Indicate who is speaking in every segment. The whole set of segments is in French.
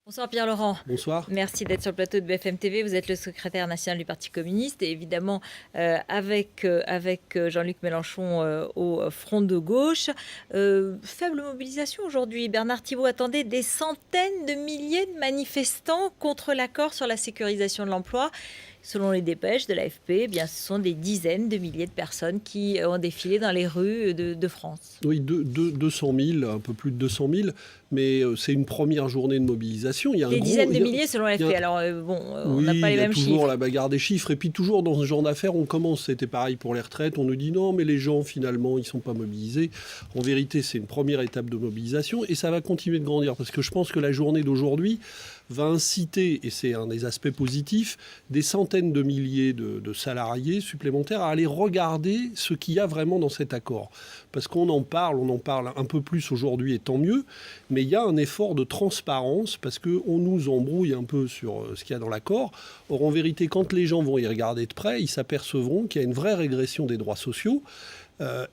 Speaker 1: Bonsoir Pierre-Laurent.
Speaker 2: Bonsoir.
Speaker 1: Merci d'être sur le plateau de BFM TV. Vous êtes le secrétaire national du Parti communiste et évidemment avec Jean-Luc Mélenchon au front de gauche. Faible mobilisation aujourd'hui. Bernard Thibault attendait des centaines de milliers de manifestants contre l'accord sur la sécurisation de l'emploi. Selon les dépêches de l'AFP, eh bien, ce sont des dizaines de milliers de personnes qui ont défilé dans les rues de France.
Speaker 2: Oui, 200 000, un peu plus de 200 000, mais c'est une première journée de mobilisation. Il y a
Speaker 1: des dizaines de milliers selon l'AFP. Alors on n'a pas les mêmes chiffres.
Speaker 2: Il y a toujours la bagarre des chiffres. Et puis toujours dans ce genre d'affaires, on commence, c'était pareil pour les retraites, on nous dit non, mais les gens finalement, ils ne sont pas mobilisés. En vérité, c'est une première étape de mobilisation et ça va continuer de grandir parce que je pense que la journée d'aujourd'hui va inciter, et c'est un des aspects positifs, des centaines de milliers de salariés supplémentaires à aller regarder ce qu'il y a vraiment dans cet accord. Parce qu'on en parle un peu plus aujourd'hui et tant mieux, mais il y a un effort de transparence parce qu'on nous embrouille un peu sur ce qu'il y a dans l'accord. Or, en vérité, quand les gens vont y regarder de près, ils s'apercevront qu'il y a une vraie régression des droits sociaux.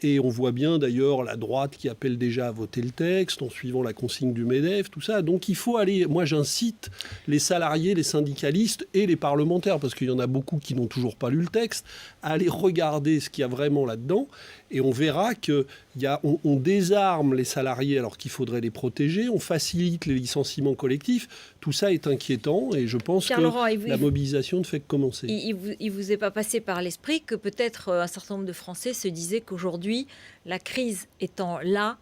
Speaker 2: Et on voit bien d'ailleurs la droite qui appelle déjà à voter le texte en suivant la consigne du MEDEF, tout ça. Donc il faut aller, moi j'incite les salariés, les syndicalistes et les parlementaires, parce qu'il y en a beaucoup qui n'ont toujours pas lu le texte, à aller regarder ce qu'il y a vraiment là-dedans. Et on verra qu'on désarme les salariés alors qu'il faudrait les protéger, on facilite les licenciements collectifs. Tout ça est inquiétant et je pense que la mobilisation ne fait que commencer.
Speaker 1: Il vous est pas passé par l'esprit que peut-être un certain nombre de Français se disaient qu'aujourd'hui, la crise étant là,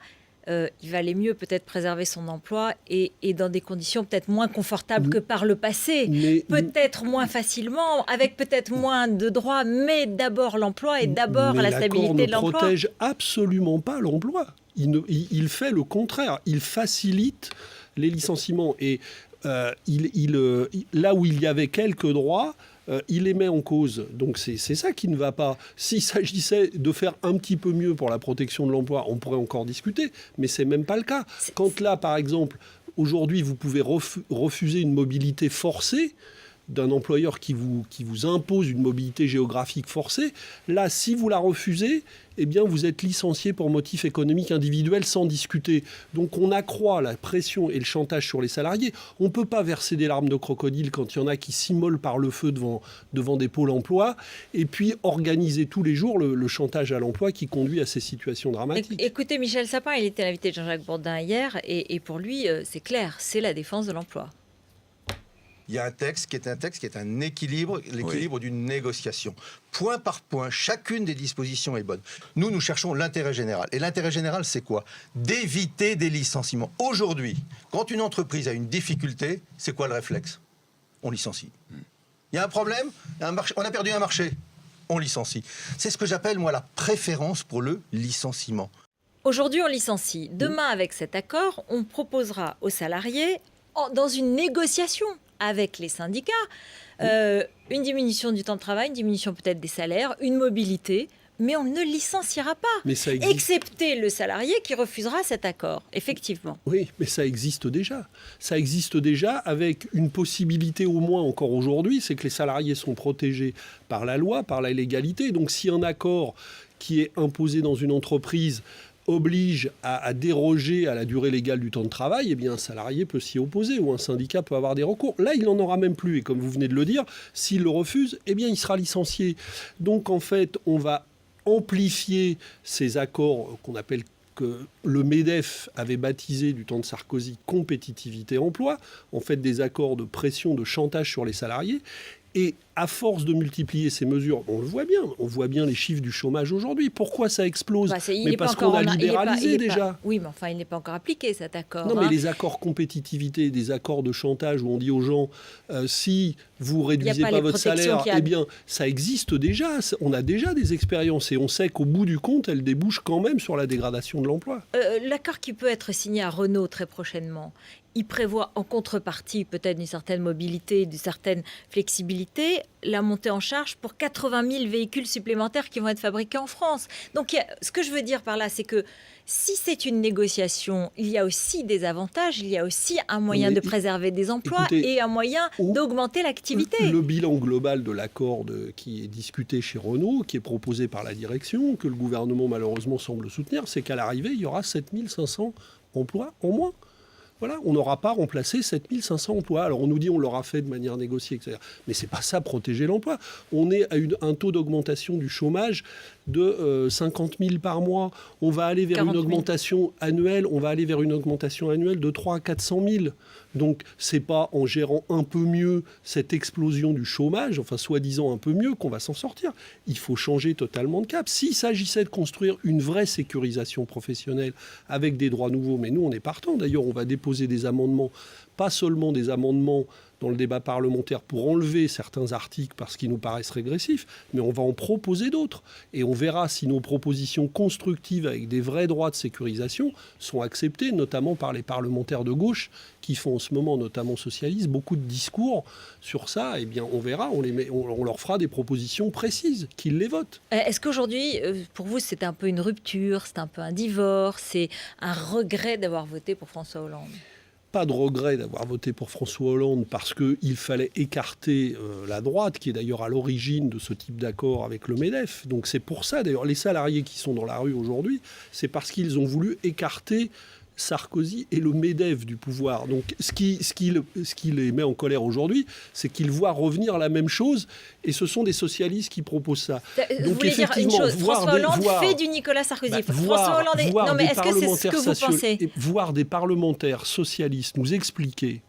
Speaker 1: il valait mieux peut-être préserver son emploi et dans des conditions peut-être moins confortables que par le passé, peut-être moins facilement, avec peut-être moins de droits, mais d'abord l'emploi et d'abord la stabilité de l'emploi.
Speaker 2: L'accord ne protège absolument pas l'emploi. Il fait le contraire. Il facilite les licenciements. Et là où il y avait quelques droits, il les met en cause. Donc c'est ça qui ne va pas. S'il s'agissait de faire un petit peu mieux pour la protection de l'emploi, on pourrait encore discuter, mais c'est même pas le cas. Quand là, par exemple, aujourd'hui, vous pouvez refuser une mobilité forcée d'un employeur qui vous impose une mobilité géographique forcée, là, si vous la refusez, eh bien, vous êtes licencié pour motif économique individuel sans discuter. Donc, on accroît la pression et le chantage sur les salariés. On ne peut pas verser des larmes de crocodile quand il y en a qui s'immolent par le feu devant des pôles emploi et puis organiser tous les jours le chantage à l'emploi qui conduit à ces situations dramatiques.
Speaker 1: Écoutez, Michel Sapin, il était l'invité de Jean-Jacques Bourdin hier et pour lui, c'est clair, c'est la défense de l'emploi.
Speaker 3: Il y a un texte qui est un équilibre, l'équilibre d'une négociation. Point par point, chacune des dispositions est bonne. Nous cherchons l'intérêt général. Et l'intérêt général, c'est quoi? D'éviter des licenciements. Aujourd'hui, quand une entreprise a une difficulté, c'est quoi le réflexe? On licencie. Il y a un problème, on a perdu un marché, on licencie. C'est ce que j'appelle, moi, la préférence pour le licenciement.
Speaker 1: Aujourd'hui, on licencie. Demain, avec cet accord, on proposera aux salariés, dans une négociation avec les syndicats, une diminution du temps de travail, une diminution peut-être des salaires, une mobilité, mais on ne licenciera pas, excepté le salarié qui refusera cet accord, effectivement.
Speaker 2: Oui, mais ça existe déjà. Ça existe déjà avec une possibilité au moins encore aujourd'hui, c'est que les salariés sont protégés par la loi, par la légalité. Donc si un accord qui est imposé dans une entreprise oblige à déroger à la durée légale du temps de travail, eh bien un salarié peut s'y opposer ou un syndicat peut avoir des recours. Là, il n'en aura même plus. Et comme vous venez de le dire, s'il le refuse, eh bien il sera licencié. Donc en fait, on va amplifier ces accords qu'on appelle, que le MEDEF avait baptisé du temps de Sarkozy, compétitivité emploi, en fait des accords de pression, de chantage sur les salariés. Et à force de multiplier ces mesures, on voit bien les chiffres du chômage aujourd'hui. Pourquoi ça explose? Mais parce qu'on a libéralisé déjà.
Speaker 1: Oui, mais enfin, il n'est pas encore appliqué cet accord.
Speaker 2: Non, mais les accords compétitivité, des accords de chantage où on dit aux gens, si vous réduisez pas votre salaire, eh bien, ça existe déjà. On a déjà des expériences et on sait qu'au bout du compte, elles débouchent quand même sur la dégradation de l'emploi.
Speaker 1: L'accord qui peut être signé à Renault très prochainement, il prévoit en contrepartie peut-être d'une certaine mobilité, d'une certaine flexibilité, la montée en charge pour 80 000 véhicules supplémentaires qui vont être fabriqués en France. Donc ce que je veux dire par là, c'est que si c'est une négociation, il y a aussi des avantages, il y a aussi un moyen de préserver des emplois et un moyen d'augmenter l'activité.
Speaker 2: Le bilan global de l'accord qui est discuté chez Renault, qui est proposé par la direction, que le gouvernement malheureusement semble soutenir, c'est qu'à l'arrivée, il y aura 7 500 emplois en moins. Voilà, on n'aura pas remplacé 7500 emplois. Alors on nous dit on l'aura fait de manière négociée, etc. Mais c'est pas ça, protéger l'emploi. On est à un taux d'augmentation du chômage de 50 000 par mois. On va aller vers une augmentation annuelle. On va aller vers une augmentation annuelle de 300 à 400 000. Donc c'est pas en gérant un peu mieux cette explosion du chômage, enfin soi-disant un peu mieux, qu'on va s'en sortir. Il faut changer totalement de cap. S'il s'agissait de construire une vraie sécurisation professionnelle avec des droits nouveaux, mais nous on est partant. D'ailleurs on va déposer des amendements, pas seulement des amendements dans le débat parlementaire pour enlever certains articles parce qu'ils nous paraissent régressifs, mais on va en proposer d'autres. Et on verra si nos propositions constructives avec des vrais droits de sécurisation sont acceptées, notamment par les parlementaires de gauche qui font en ce moment, notamment socialistes, beaucoup de discours sur ça. Eh bien, on verra, on leur fera des propositions précises, qu'ils les votent.
Speaker 1: Est-ce qu'aujourd'hui, pour vous, c'est un peu une rupture, c'est un peu un divorce, c'est un regret d'avoir voté pour François Hollande ?
Speaker 2: Pas de regret d'avoir voté pour François Hollande parce qu'il fallait écarter la droite, qui est d'ailleurs à l'origine de ce type d'accord avec le MEDEF. Donc c'est pour ça, d'ailleurs, les salariés qui sont dans la rue aujourd'hui, c'est parce qu'ils ont voulu écarter Sarkozy et le MEDEF du pouvoir. Donc ce qui les met en colère aujourd'hui, c'est qu'ils voient revenir la même chose, et ce sont des socialistes qui proposent ça.
Speaker 1: Vous voulez dire une chose, François Hollande fait du Nicolas Sarkozy. François Hollande est... Non mais est-ce que c'est ce que vous pensez ?
Speaker 2: Voir des parlementaires socialistes nous expliquer.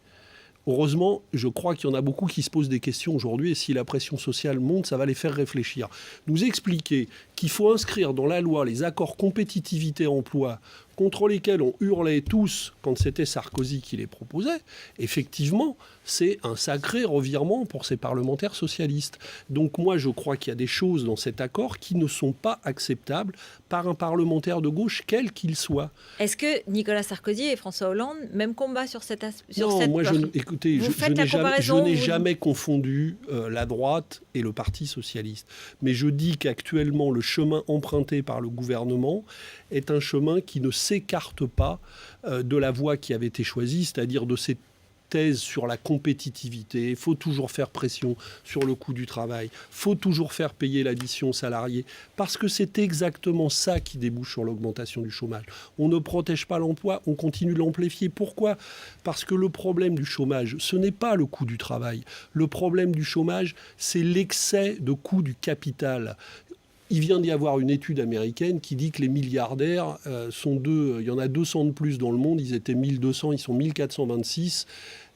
Speaker 2: Heureusement, je crois qu'il y en a beaucoup qui se posent des questions aujourd'hui, et si la pression sociale monte, ça va les faire réfléchir. Nous expliquer qu'il faut inscrire dans la loi les accords compétitivité-emploi contre lesquels on hurlait tous quand c'était Sarkozy qui les proposait, effectivement, c'est un sacré revirement pour ces parlementaires socialistes. Donc moi, je crois qu'il y a des choses dans cet accord qui ne sont pas acceptables par un parlementaire de gauche, quel qu'il soit.
Speaker 1: Est-ce que Nicolas Sarkozy et François Hollande, même combat sur cette
Speaker 2: Non, moi, écoutez, je n'ai jamais confondu la droite et le Parti socialiste. Mais je dis qu'actuellement, le chemin emprunté par le gouvernement est un chemin qui ne s'écarte pas de la voie qui avait été choisie, c'est-à-dire de cette thèse sur la compétitivité. Il faut toujours faire pression sur le coût du travail. Il faut toujours faire payer l'addition salariée. Parce que c'est exactement ça qui débouche sur l'augmentation du chômage. On ne protège pas l'emploi, on continue de l'amplifier. Pourquoi ? Parce que le problème du chômage, ce n'est pas le coût du travail. Le problème du chômage, c'est l'excès de coût du capital. Il vient d'y avoir une étude américaine qui dit que les milliardaires il y en a 200 de plus dans le monde, ils étaient 1200, ils sont 1426.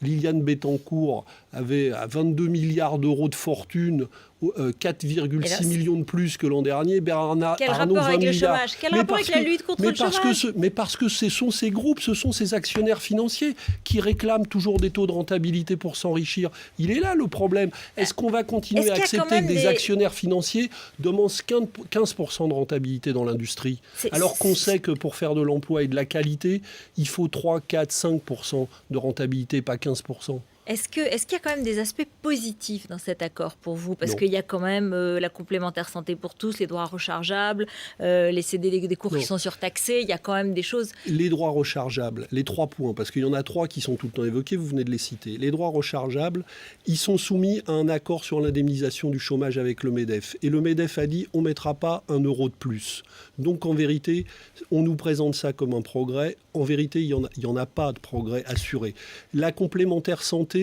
Speaker 2: Liliane Bettencourt avait à 22 milliards d'euros de fortune, 4,6 millions de plus que l'an dernier. Bernard
Speaker 1: Quel
Speaker 2: Arnault,
Speaker 1: rapport avec
Speaker 2: 20
Speaker 1: le
Speaker 2: milliards.
Speaker 1: chômage ? Quel rapport avec la lutte contre le chômage ?
Speaker 2: Mais parce que ce sont ces groupes, ce sont ces actionnaires financiers qui réclament toujours des taux de rentabilité pour s'enrichir. Il est là le problème. Est-ce qu'on va continuer à accepter que des actionnaires financiers demandent 15% de rentabilité dans l'industrie ? Alors qu'on sait que pour faire de l'emploi et de la qualité, il faut 3, 4, 5% de rentabilité, pas 15%.
Speaker 1: Est-ce qu'il y a quand même des aspects positifs dans cet accord pour vous ? Parce qu'il y a quand même la complémentaire santé pour tous, les droits rechargeables, les CDD des cours qui sont surtaxés, il y a quand même des choses...
Speaker 2: Les droits rechargeables, les 3 points, parce qu'il y en a 3 qui sont tout le temps évoqués, vous venez de les citer. Les droits rechargeables, ils sont soumis à un accord sur l'indemnisation du chômage avec le MEDEF. Et le MEDEF a dit, on ne mettra pas 1 euro de plus. Donc en vérité, on nous présente ça comme un progrès. En vérité, il n'y en a pas de progrès assuré. La complémentaire santé,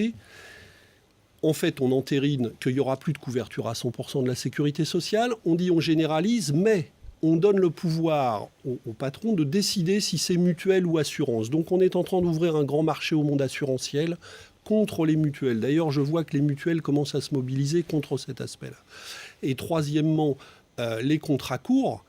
Speaker 2: en fait, on entérine qu'il n'y aura plus de couverture à 100% de la sécurité sociale. On dit on généralise, mais on donne le pouvoir au patron de décider si c'est mutuelle ou assurance. Donc on est en train d'ouvrir un grand marché au monde assurantiel contre les mutuelles. D'ailleurs, je vois que les mutuelles commencent à se mobiliser contre cet aspect-là. Et troisièmement, les contrats courts.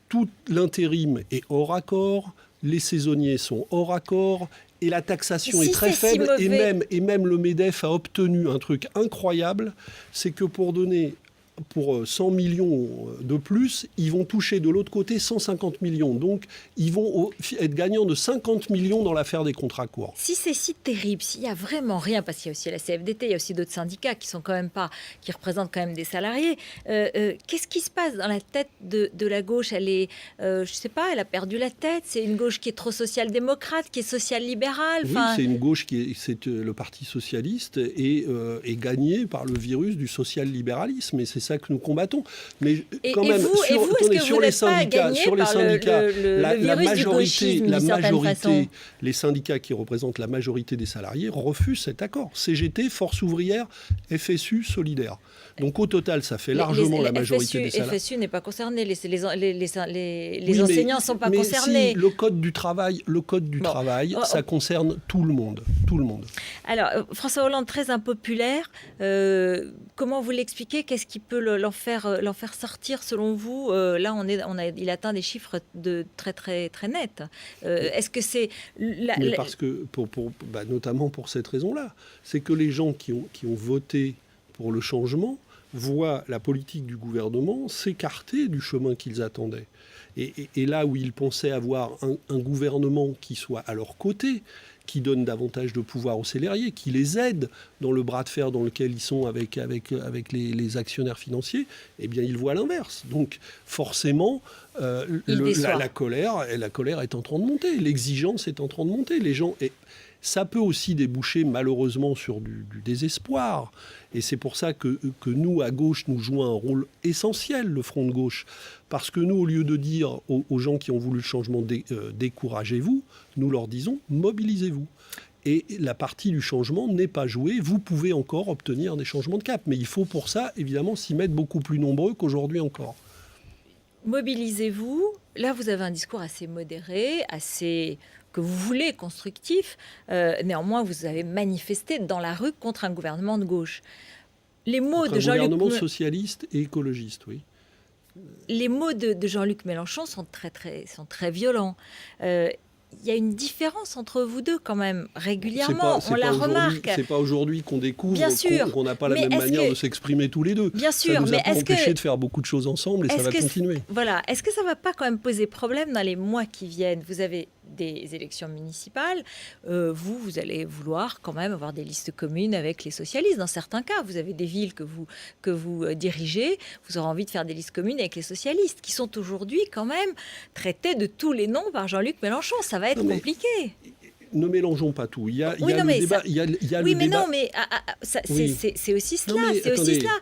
Speaker 2: Tout l'intérim est hors accord, les saisonniers sont hors accord, et la taxation est très faible. Et même le MEDEF a obtenu un truc incroyable, c'est que pour 100 millions de plus, ils vont toucher de l'autre côté 150 millions. Donc, ils vont être gagnants de 50 millions dans l'affaire des contrats courts.
Speaker 1: Si c'est si terrible, s'il n'y a vraiment rien, parce qu'il y a aussi la CFDT, il y a aussi d'autres syndicats qui représentent quand même des salariés, qu'est-ce qui se passe dans la tête de la gauche ? Elle est, je sais pas, elle a perdu la tête. C'est une gauche qui est trop social-démocrate, qui est social-libérale.
Speaker 2: Oui, c'est une gauche le Parti socialiste est gagné par le virus du social-libéralisme. Et c'est ça ça que nous combattons. Mais
Speaker 1: Et
Speaker 2: quand même,
Speaker 1: vous,
Speaker 2: attendez,
Speaker 1: est-ce que vous n'êtes pas gagné
Speaker 2: sur les
Speaker 1: par
Speaker 2: syndicats,
Speaker 1: le virus du gauchisme, d'une certaine façon?
Speaker 2: les syndicats qui représentent la majorité des salariés refusent cet accord. CGT, Force ouvrière, FSU, Solidaire. Donc au total, ça fait largement la majorité des salariés.
Speaker 1: FSU n'est pas concerné, les
Speaker 2: Oui,
Speaker 1: enseignants ne sont pas concernés.
Speaker 2: Si, le code du travail, ça concerne tout le monde. Tout le monde.
Speaker 1: Alors, François Hollande, très impopulaire, comment vous l'expliquez? Qu'est-ce qui peut l'en faire sortir selon vous? Là, il atteint des chiffres très, très, très nets. Est-ce que c'est...
Speaker 2: Parce que, notamment pour cette raison-là, c'est que les gens qui ont voté pour le changement voient la politique du gouvernement s'écarter du chemin qu'ils attendaient. Et là où ils pensaient avoir un gouvernement qui soit à leur côté, qui donne davantage de pouvoir aux salariés, qui les aide dans le bras de fer dans lequel ils sont avec les actionnaires financiers, eh bien ils voient l'inverse. Donc forcément, la colère est en train de monter, l'exigence est en train de monter. Les gens... Ça peut aussi déboucher malheureusement sur du désespoir. Et c'est pour ça que nous, à gauche, nous jouons un rôle essentiel, le Front de gauche. Parce que nous, au lieu de dire aux gens qui ont voulu le changement, découragez-vous, nous leur disons, mobilisez-vous. Et la partie du changement n'est pas jouée. Vous pouvez encore obtenir des changements de cap. Mais il faut pour ça, évidemment, s'y mettre beaucoup plus nombreux qu'aujourd'hui encore.
Speaker 1: Mobilisez-vous. Là, vous avez un discours assez modéré, assez... que vous voulez constructif, néanmoins vous avez manifesté dans la rue contre un gouvernement de gauche. Les mots de Jean-Luc...
Speaker 2: Un gouvernement socialiste et écologiste, oui.
Speaker 1: Les mots de Jean-Luc Mélenchon sont très violents. Il y a une différence entre vous deux quand même, régulièrement, on la remarque.
Speaker 2: C'est pas aujourd'hui qu'on découvre qu'on n'a pas la même manière de s'exprimer tous les deux.
Speaker 1: Bien sûr,
Speaker 2: ça nous a pas empêché de faire beaucoup de choses ensemble et ça va continuer.
Speaker 1: Voilà, est-ce que ça va pas quand même poser problème dans les mois qui viennent? Vous avez des élections municipales, vous allez vouloir quand même avoir des listes communes avec les socialistes. Dans certains cas, vous avez des villes que vous dirigez, vous aurez envie de faire des listes communes avec les socialistes, qui sont aujourd'hui quand même traités de tous les noms par Jean-Luc Mélenchon. Ça va être compliqué.
Speaker 2: Ne mélangeons pas tout. Il y a le débat.
Speaker 1: Oui, mais non, mais c'est aussi cela. C'est aussi cela.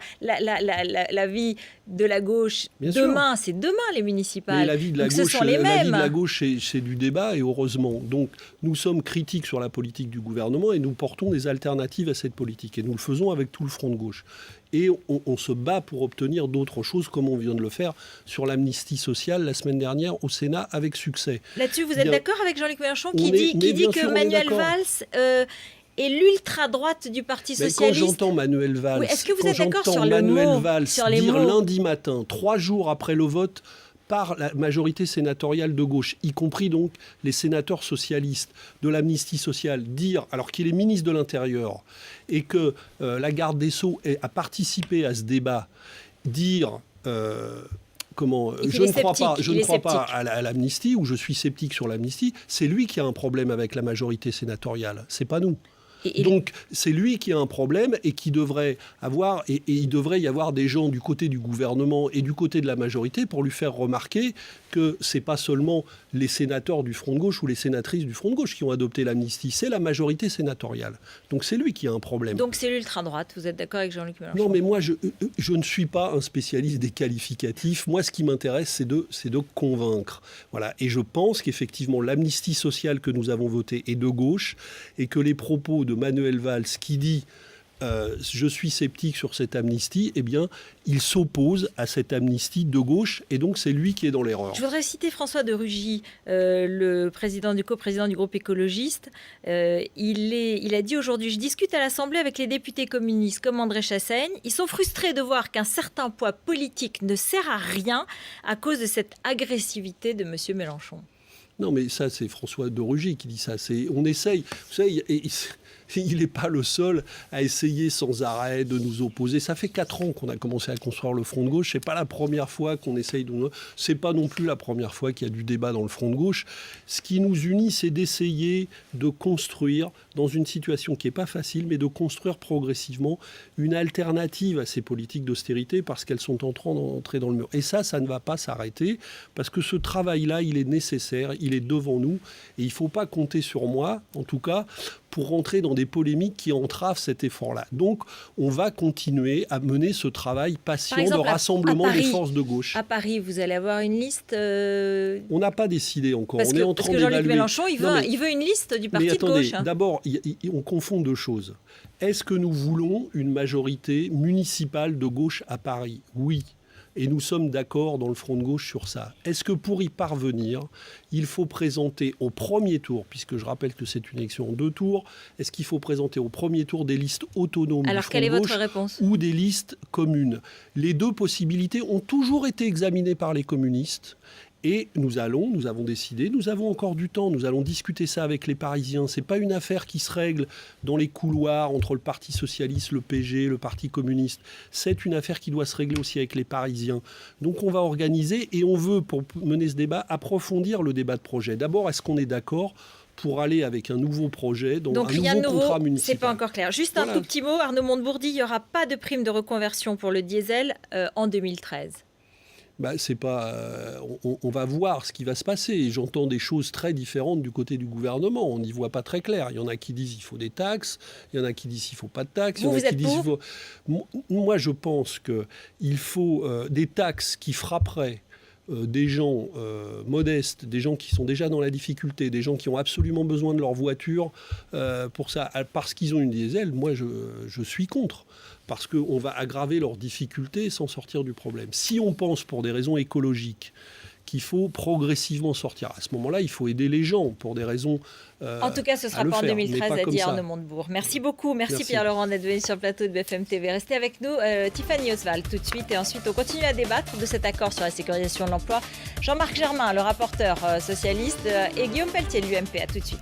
Speaker 1: La vie de la gauche, demain, c'est demain les municipales.
Speaker 2: Mais la vie de la
Speaker 1: Donc,
Speaker 2: gauche,
Speaker 1: ce sont les mêmes.
Speaker 2: La vie de la gauche, c'est du débat, et heureusement. Donc, nous sommes critiques sur la politique du gouvernement et nous portons des alternatives à cette politique. Et nous le faisons avec tout le front de gauche. Et on se bat pour obtenir d'autres choses, comme on vient de le faire sur l'amnistie sociale la semaine dernière au Sénat avec succès.
Speaker 1: Là-dessus, vous êtes d'accord avec Jean-Luc Mélenchon qui dit que Manuel Valls est l'ultra-droite du Parti socialiste?
Speaker 2: Quand j'entends Manuel Valls,
Speaker 1: est-ce que vous êtes d'accord sur le mot, sur les mots
Speaker 2: lundi matin, 3 jours après le vote par la majorité sénatoriale de gauche, y compris donc les sénateurs socialistes de l'amnistie sociale, dire, alors qu'il est ministre de l'Intérieur et que la garde des Sceaux a participé à ce débat, dire... je ne crois pas à l'amnistie, ou je suis sceptique sur l'amnistie, c'est lui qui a un problème avec la majorité sénatoriale, c'est pas nous. Donc c'est lui qui a un problème et qui devrait avoir, et il devrait y avoir des gens du côté du gouvernement et du côté de la majorité pour lui faire remarquer que c'est pas seulement les sénateurs du Front de gauche ou les sénatrices du Front de gauche qui ont adopté l'amnistie, c'est la majorité sénatoriale. Donc c'est lui qui a un problème.
Speaker 1: Donc c'est l'ultra-droite, vous êtes d'accord avec Jean-Luc Mélenchon?
Speaker 2: Non, mais moi je ne suis pas un spécialiste des qualificatifs. Moi ce qui m'intéresse c'est de convaincre. Voilà. Et je pense qu'effectivement l'amnistie sociale que nous avons votée est de gauche et que les propos de Manuel Valls qui dit je suis sceptique sur cette amnistie, eh bien, il s'oppose à cette amnistie de gauche et donc c'est lui qui est dans l'erreur.
Speaker 1: Je voudrais citer François de Rugy, le coprésident du groupe écologiste. Il a dit aujourd'hui, je discute à l'Assemblée avec les députés communistes comme André Chassaigne. Ils sont frustrés de voir qu'un certain poids politique ne sert à rien à cause de cette agressivité de M. Mélenchon.
Speaker 2: Non, mais ça, c'est François de Rugy qui dit ça. On essaye, vous savez, il n'est pas le seul à essayer sans arrêt de nous opposer. Ça fait 4 ans qu'on a commencé à construire le Front de gauche. C'est pas la première fois qu'on essaye de... C'est pas non plus la première fois qu'il y a du débat dans le Front de gauche. Ce qui nous unit, c'est d'essayer de construire, dans une situation qui n'est pas facile, mais de construire progressivement une alternative à ces politiques d'austérité parce qu'elles sont en train d'entrer dans le mur. Et ça ne va pas s'arrêter parce que ce travail-là, il est nécessaire, il est devant nous et il ne faut pas compter sur moi, en tout cas, pour rentrer dans des polémiques qui entravent cet effort-là. Donc, on va continuer à mener ce travail patient de rassemblement
Speaker 1: Paris,
Speaker 2: des forces de gauche.
Speaker 1: À Paris, vous allez avoir une liste
Speaker 2: On n'a pas décidé encore.
Speaker 1: Parce
Speaker 2: on est en
Speaker 1: parce
Speaker 2: train
Speaker 1: que Jean-Luc
Speaker 2: d'évaluer.
Speaker 1: Mélenchon, il veut une liste du parti
Speaker 2: Mais attendez,
Speaker 1: de gauche.
Speaker 2: d'abord, on confond deux choses. Est-ce que nous voulons une majorité municipale de gauche à Paris ? Oui. Et nous sommes d'accord dans le Front de gauche sur ça. Est-ce que pour y parvenir, il faut présenter au premier tour, puisque je rappelle que c'est une élection en 2 tours, est-ce qu'il faut présenter au premier tour des listes autonomes du
Speaker 1: Alors,
Speaker 2: Front
Speaker 1: quelle est
Speaker 2: de gauche
Speaker 1: votre réponse ?
Speaker 2: ou des listes communes ? Les deux possibilités ont toujours été examinées par les communistes. Et nous avons décidé, nous avons encore du temps, nous allons discuter ça avec les Parisiens. Ce n'est pas une affaire qui se règle dans les couloirs entre le Parti socialiste, le PG, le Parti communiste. C'est une affaire qui doit se régler aussi avec les Parisiens. Donc on va organiser et on veut, pour mener ce débat, approfondir le débat de projet. D'abord, est-ce qu'on est d'accord pour aller avec un nouveau projet, dans
Speaker 1: Donc,
Speaker 2: un
Speaker 1: rien de
Speaker 2: nouveau
Speaker 1: nouveau,
Speaker 2: contrat municipal.
Speaker 1: c'est pas encore clair. Juste un tout petit mot, Arnaud Montebourdi, il n'y aura pas de prime de reconversion pour le diesel en 2013.
Speaker 2: C'est pas, on va voir ce qui va se passer. J'entends des choses très différentes du côté du gouvernement. On n'y voit pas très clair. Il y en a qui disent qu'il faut des taxes, il y en a qui disent qu'il ne faut pas de taxes.
Speaker 1: Vous êtes pour ?
Speaker 2: Moi, je pense qu'il faut des taxes qui frapperaient des gens modestes, des gens qui sont déjà dans la difficulté, des gens qui ont absolument besoin de leur voiture pour ça, parce qu'ils ont une diesel. Moi, je suis contre. Parce qu'on va aggraver leurs difficultés sans sortir du problème. Si on pense pour des raisons écologiques qu'il faut progressivement sortir, à ce moment-là, il faut aider les gens pour des raisons
Speaker 1: en tout cas, ce ne sera pas en 2013, a dit Arnaud Montebourg. Merci beaucoup. Merci Pierre-Laurent d'être venu sur le plateau de BFM TV. Restez avec nous, Tiffany Oswald, tout de suite. Et ensuite, on continue à débattre de cet accord sur la sécurisation de l'emploi. Jean-Marc Germain, le rapporteur socialiste, et Guillaume Pelletier, l'UMP. À tout de suite.